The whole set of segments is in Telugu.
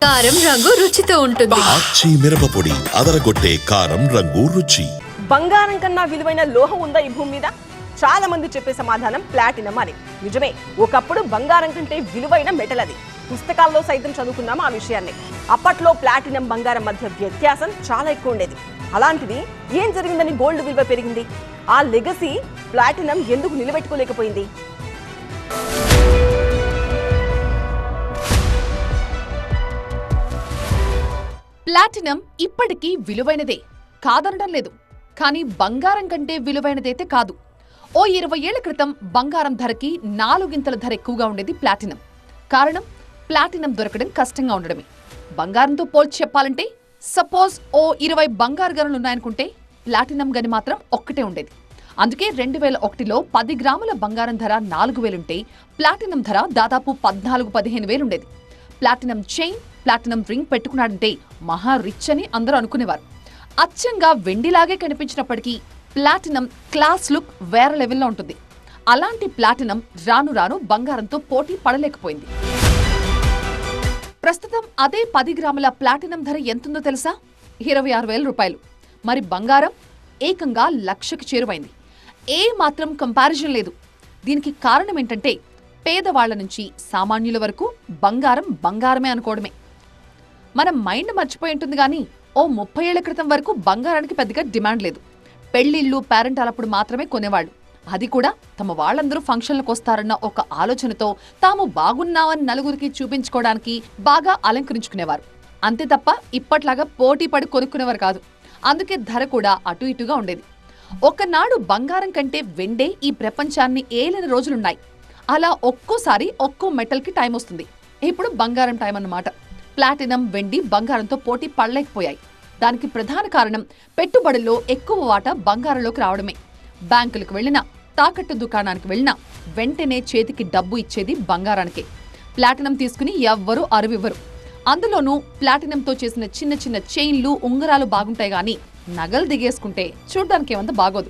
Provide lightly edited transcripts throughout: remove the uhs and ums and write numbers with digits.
కారం రంగు రుచితో ఉంటుంది. ఆచి మిరపపొడి అదరగొట్టే కారం రంగు రుచి. బంగారం కన్నా విలువైన లోహం ఉందా ఈ భూమి మీద? చాలా మంది చెప్పే సమాధానం ప్లాటినం అని. నిజమే, ఒకప్పుడు బంగారం కంటే విలువైన మెటల్ అది. పుస్తకాల్లో సైతం చదువుకున్నాము ఆ విషయాన్ని. అప్పట్లో ప్లాటినం బంగారం మధ్య వ్యత్యాసం చాలా ఎక్కువ ఉండేది. అలాంటిది ఏం జరిగిందని గోల్డ్ విలువ పెరిగింది? ఆ లెగసీ ప్లాటినం ఎందుకు నిలబెట్టుకోలేకపోయింది? ప్లాటినం ఇప్పటికీ విలువైనదే కాదనడం లేదు, కానీ బంగారం కంటే విలువైనదైతే కాదు. ఓ 20 ఏళ్ల క్రితం బంగారం ధరకి 4 ధర ఎక్కువగా ఉండేది ప్లాటినం. కారణం, ప్లాటినం దొరకడం కష్టంగా ఉండడమే. బంగారంతో పోల్చి చెప్పాలంటే, సపోజ్ ఓ 20 బంగారు గనులున్నాయనుకుంటే ప్లాటినం గని మాత్రం ఒక్కటే ఉండేది. అందుకే 2001లో 10 గ్రాముల బంగారం ధర 4,000 ఉంటే ప్లాటినం ధర దాదాపు 14-15,000 ఉండేది. ప్లాటినం చైన్, ప్లాటినం రింగ్ పెట్టుకున్నాడంటే మహా రిచ్ అని అందరూ అనుకునేవారు. అచ్చంగా వెండిలాగే కనిపించినప్పటికీ ప్లాటినం క్లాస్ లుక్ వేరే లెవెల్లో ఉంటుంది. అలాంటి ప్లాటినం రాను రాను బంగారంతో పోటీ పడలేకపోయింది. ప్రస్తుతం అదే 10 గ్రాముల ప్లాటినం ధర ఎంతుందో తెలుసా? 26,000 రూపాయలు. మరి బంగారం ఏకంగా 1,00,000కి చేరువైంది. ఏ మాత్రం కంపారిజన్ లేదు. దీనికి కారణం ఏంటంటే, పేదవాళ్ల నుంచి సామాన్యుల వరకు బంగారం బంగారమే అనుకోవడమే. మన మైండ్ మర్చిపోయి ఉంటుంది గానీ, ఓ 30 ఏళ్ల క్రితం వరకు బంగారానికి పెద్దగా డిమాండ్ లేదు. పెళ్లిళ్ళు, పేరెంటాలప్పుడు మాత్రమే కొనేవాళ్లు. అది కూడా తమ వాళ్ళందరూ ఫంక్షన్లకు వస్తారన్న ఒక ఆలోచనతో తాము బాగున్నామని నలుగురికి చూపించుకోవడానికి బాగా అలంకరించుకునేవారు. అంతే తప్ప ఇప్పట్లాగా పోటీ పడి కొనుక్కునేవారు కాదు. అందుకే ధర కూడా అటు ఇటుగా ఉండేది. ఒకనాడు బంగారం కంటే వెండే ఈ ప్రపంచాన్ని ఏలిన రోజులున్నాయి. అలా ఒక్కోసారి ఒక్కో మెటల్కి టైం వస్తుంది. ఇప్పుడు బంగారం టైం అన్నమాట. ప్లాటినం, వెండి బంగారంతో పోటీ పడలేకపోయాయి. దానికి ప్రధాన కారణం, పెట్టుబడుల్లో ఎక్కువ వాటా బంగారంలోకి రావడమే. బ్యాంకులకు వెళ్లినా, తాకట్టు దుకాణానికి వెళ్లినా వెంటనే చేతికి డబ్బు ఇచ్చేది బంగారానికే. ప్లాటినం తీసుకుని ఎవ్వరూ అరువివ్వరు. అందులోనూ ప్లాటినంతో చేసిన చిన్న చిన్న చైన్లు, ఉంగరాలు బాగుంటాయి గానీ నగలు దిగేసుకుంటే చూడ్డానికి ఏమంత బాగోదు.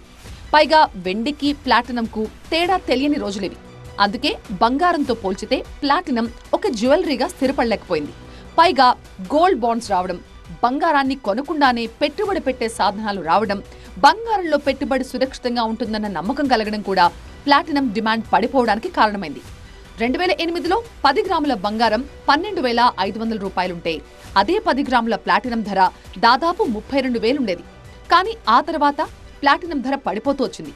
పైగా వెండికి ప్లాటినంకు తేడా తెలియని రోజులేవి. అందుకే బంగారంతో పోల్చితే ప్లాటినం ఒక జ్యువెలరీగా స్థిరపడలేకపోయింది. పైగా గోల్డ్ బాండ్స్ రావడం, బంగారాన్ని కొనకుండానే పెట్టుబడి పెట్టే సాధనాలు రావడం, బంగారంలో పెట్టుబడి సురక్షితంగా ఉంటుందన్న నమ్మకం కలగడం కూడా ప్లాటినం డిమాండ్ పడిపోవడానికి కారణమైంది. 2008లో 10 గ్రాముల బంగారం 12,500 రూపాయలుంటే అదే 10 గ్రాముల ప్లాటినం ధర దాదాపు 32,000 ఉండేది. కానీ ఆ తర్వాత ప్లాటినం ధర పడిపోతూ వచ్చింది.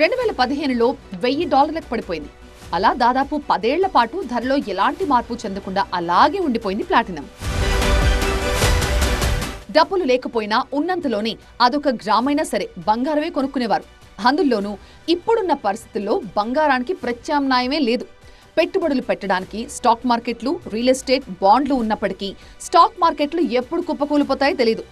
2015లో $1,000 పడిపోయింది. అలా దాదాపు 10 ఏళ్ల పాటు ధరలో ఎలాంటి మార్పు చెందకుండా అలాగే ఉండిపోయింది ప్లాటినం. డబ్బులు లేకపోయినా ఉన్నంతలోనే అదొక గ్రామైనా సరే బంగారమే కొనుక్కునేవారు. అందులోనూ ఇప్పుడున్న పరిస్థితుల్లో బంగారానికి ప్రత్యామ్నాయమే లేదు. పెట్టుబడులు పెట్టడానికి స్టాక్ మార్కెట్లు, రియల్ ఎస్టేట్, బాండ్లు ఉన్నప్పటికీ స్టాక్ మార్కెట్లు ఎప్పుడు కుప్పకూలిపోతాయో తెలియదు.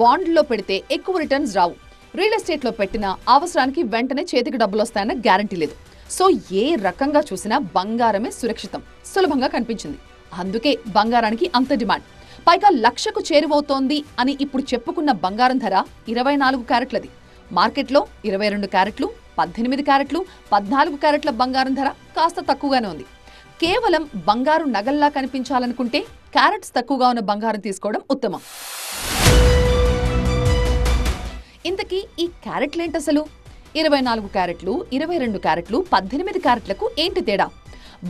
బాండ్లలో పెడితే ఎక్కువ రిటర్న్స్ రావు. రియల్ ఎస్టేట్లో పెట్టినా అవసరానికి వెంటనే చేతికి డబ్బులు వస్తాయన్న గ్యారంటీ లేదు. సో ఏ రకంగా చూసినా బంగారమే సురక్షితం, సులభంగా కనిపించింది. అందుకే బంగారానికి అంత డిమాండ్. పైగా 1,00,000కు చేరువవుతోంది అని ఇప్పుడు చెప్పుకున్న బంగారం ధర 24 క్యారెట్లది. మార్కెట్లో 22 క్యారెట్లు, 18 క్యారెట్లు, 14 క్యారెట్ల బంగారం ధర కాస్త తక్కువగానే ఉంది. కేవలం బంగారు నగల్లా కనిపించాలనుకుంటే క్యారెట్స్ తక్కువగా ఉన్న బంగారం తీసుకోవడం ఉత్తమం. ఇంతకీ ఈ క్యారెట్లేంటసలు? 24 క్యారెట్లు, 22 క్యారెట్లు, 18 క్యారెట్లకు ఏంటి తేడా?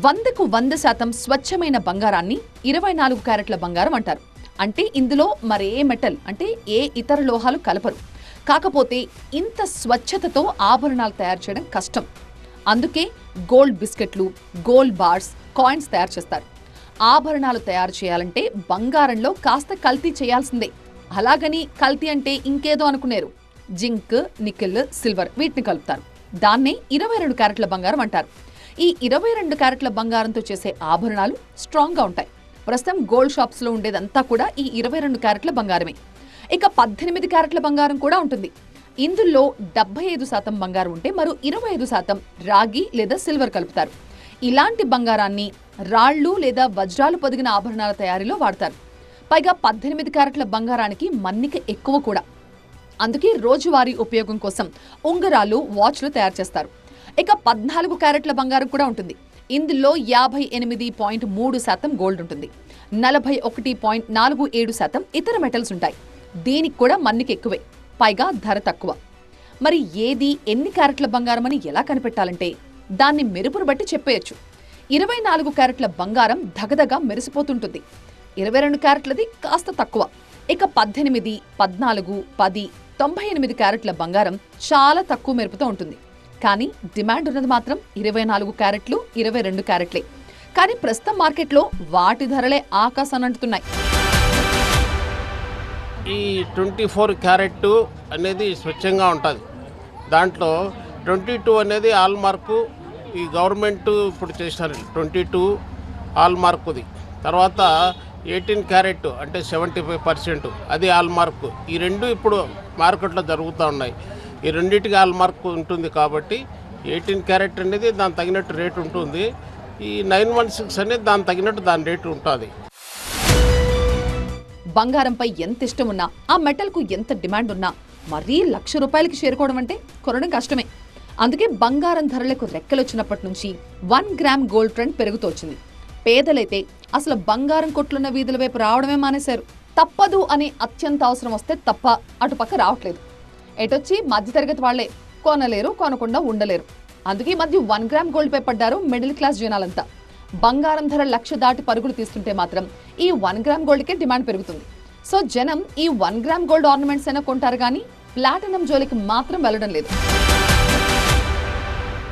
100కు 100% స్వచ్ఛమైన బంగారాన్ని 24 క్యారెట్ల బంగారం అంటారు. అంటే ఇందులో మరే మెటల్, అంటే ఏ ఇతర లోహాలు కలపరు. కాకపోతే ఇంత స్వచ్ఛతతో ఆభరణాలు తయారు చేయడం కష్టం. అందుకే గోల్డ్ బిస్కెట్లు, గోల్డ్ బార్స్, కాయిన్స్ తయారు చేస్తారు. ఆభరణాలు తయారు చేయాలంటే బంగారంలో కాస్త కల్తీ చేయాల్సిందే. అలాగని కల్తీ అంటే ఇంకేదో అనుకునేరు. జింక్, నికెల్, సిల్వర్ వీటిని కలుపుతారు. దాన్నే 22 క్యారెట్ల బంగారం అంటారు. ఈ 22 క్యారెట్ల బంగారంతో చేసే ఆభరణాలు స్ట్రాంగ్గా ఉంటాయి. ప్రస్తుతం గోల్డ్ షాప్స్లో ఉండేదంతా కూడా ఈ 22 క్యారెట్ల బంగారమే. ఇక 18 క్యారెట్ల బంగారం కూడా ఉంటుంది. ఇందులో 75% బంగారం ఉంటే మరో 25% రాగి లేదా సిల్వర్ కలుపుతారు. ఇలాంటి బంగారాన్ని రాళ్లు లేదా వజ్రాలు పొదిగిన ఆభరణాల తయారీలో వాడతారు. పైగా 18 క్యారెట్ల బంగారానికి మన్నిక ఎక్కువ కూడా. అందుకే రోజువారీ ఉపయోగం కోసం ఉంగరాలు, వాచ్లు తయారు చేస్తారు. ఇక 14 క్యారెట్ల బంగారం కూడా ఉంటుంది. ఇందులో 58.3% గోల్డ్ ఉంటుంది. 41.47% ఇతర మెటల్స్ ఉంటాయి. దీనికి కూడా మన్నిక ఎక్కువే, పైగా ధర తక్కువ. మరి ఏది ఎన్ని క్యారెట్ల బంగారం అని ఎలా కనిపెట్టాలంటే దాన్ని మెరుపును బట్టి చెప్పేయచ్చు. 24 క్యారెట్ల బంగారం ధగధగా మెరిసిపోతుంటుంది. 22 క్యారెట్లది కాస్త తక్కువ. ఇక 18, 14, 10, 98 క్యారెట్ల బంగారం చాలా తక్కువ మెరుపుతో ఉంటుంది. కానీ డిమాండ్ ఉన్నది మాత్రం 24 క్యారెట్లు, 22 క్యారెట్లే. కానీ ప్రస్తుతం మార్కెట్లో వాటి ధరలే ఆకాశానంటున్నాయి. ఈ 24 క్యారెట్ అనేది స్వచ్ఛంగా ఉంటుంది. దాంట్లో 22 అనేది హాల్ మార్కు, ఈ గవర్నమెంట్ ఇప్పుడు చేసినారు 22 హాల్ మార్కుది. తర్వాత 18 క్యారెట్ అంటే 75% అది హాల్ మార్కు. ఈ రెండు ఇప్పుడు మార్కెట్లో జరుగుతూ ఉన్నాయి. ఈ రెండింటికి హాల్ మార్కు ఉంటుంది కాబట్టి 18 క్యారెట్ అనేది దాని తగినట్టు రేటు ఉంటుంది. ఈ 916 అనేది దాని తగినట్టు దాని రేటు ఉంటుంది. బంగారంపై ఎంత ఇష్టం ఉన్నా, ఆ మెటల్కు ఎంత డిమాండ్ ఉన్నా మరీ ₹1,00,000 చేరుకోవడం అంటే కొనడం కష్టమే. అందుకే బంగారం ధరలకు రెక్కలొచ్చినప్పటి నుంచి 1 గ్రామ్ గోల్డ్ ట్రెండ్ పెరుగుతూ వచ్చింది. పేదలైతే అసలు బంగారం కొట్లున్న వీధుల వైపు రావడమే మానేశారు. తప్పదు అనే అత్యంత అవసరం వస్తే తప్ప అటుపక్క రావట్లేదు. ఎటొచ్చి మధ్యతరగతి వాళ్లే కొనలేరు, కొనకుండా ఉండలేరు. అందుకే ఈ మధ్య 1 గ్రామ్ గోల్డ్ పై పడ్డారు మిడిల్ క్లాస్ జనాలంతా. బంగారం ధర 1,00,000 దాటి పరుగులు తీస్తుంటే మాత్రం ఈ 1 గ్రామ్ గోల్డ్కే డిమాండ్ పెరుగుతుంది. సో జనం ఈ 1 గ్రామ్ గోల్డ్ ఆర్నమెంట్స్ అయినా కొంటారు కానీ ప్లాటినం జోలికి మాత్రం వెళ్లడం లేదు.